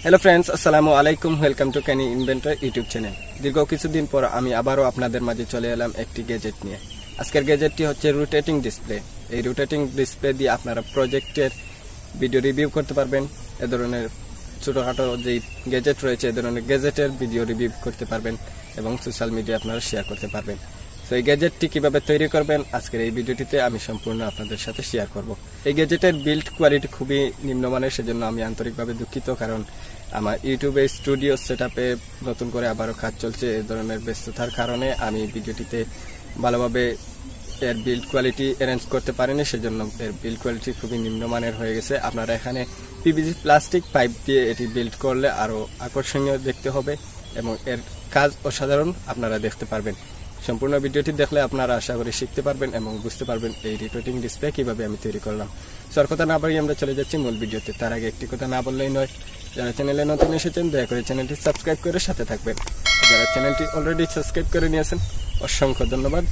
Hello friends, আসসালামু আলাইকুম। Welcome to canny inventor YouTube channel. দীর্ঘ কিছুদিন পর আমি আবারও আপনাদের মাঝে চলে এলাম একটি গ্যাজেট নিয়ে। আজকের গ্যাজেটটি হচ্ছে রোটেটিং ডিসপ্লে। এই রোটেটিং ডিসপ্লে দিয়ে আপনারা প্রজেক্টের ভিডিও রিভিউ করতে পারবেন। এ ধরনের ছোটোখাটো যেই গ্যাজেট রয়েছে, এ ধরনের গ্যাজেটের ভিডিও রিভিউ করতে পারবেন এবং সোশ্যাল মিডিয়া আপনারা শেয়ার করতে পারবেন। তো এই গ্যাজেটটি কীভাবে তৈরি করবেন আজকের এই ভিডিওটিতে আমি সম্পূর্ণ আপনাদের সাথে শেয়ার করব। এই গ্যাজেটের বিল্ড কোয়ালিটি খুবই নিম্নমানের, সেজন্য আমি আন্তরিকভাবে দুঃখিত, কারণ আমার ইউটিউবে স্টুডিও সেটআপে নতুন করে আবারও কাজ চলছে। এই ধরনের ব্যস্ততার কারণে আমি ভিডিওটিতে ভালোভাবে এর বিল্ড কোয়ালিটি অ্যারেঞ্জ করতে পারিনি, সেজন্য এর বিল্ড কোয়ালিটি খুবই নিম্নমানের হয়ে গেছে। আপনারা এখানে পিভিসি প্লাস্টিক পাইপ দিয়ে এটি বিল্ড করলে আরও আকর্ষণীয় দেখতে হবে এবং এর কাজ অসাধারণ আপনারা দেখতে পারবেন। সম্পূর্ণ ভিডিওটি দেখলে আপনারা আশা করি শিখতে পারবেন এবং বুঝতে পারবেন এই রোটেটিং ডিসপ্লে কীভাবে আমি তৈরি করলাম। সর কথা না বাড়িয়ে আমরা চলে যাচ্ছি মূল ভিডিওতে। তার আগে একটি কথা না বললেই নয়, যারা চ্যানেলে নতুন এসেছেন দয়া করে চ্যানেলটি সাবস্ক্রাইব করে সাথে থাকবেন। যারা চ্যানেলটি অলরেডি সাবস্ক্রাইব করে নিয়েছেন অসংখ্য ধন্যবাদ।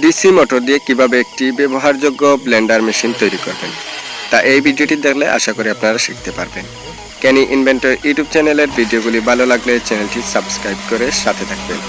ডিসি মোটর দিয়ে কিভাবে একটি ব্যবহারযোগ্য ব্লেন্ডার মেশিন তৈরি করবেন, তা এই ভিডিওটি দেখলে আশা করি আপনারা শিখতে পারবেন। ক্যানি ইনভেন্টর ইউটিউব চ্যানেলের ভিডিওগুলি ভালো লাগলে চ্যানেলটি সাবস্ক্রাইব করে সাথে থাকবেন।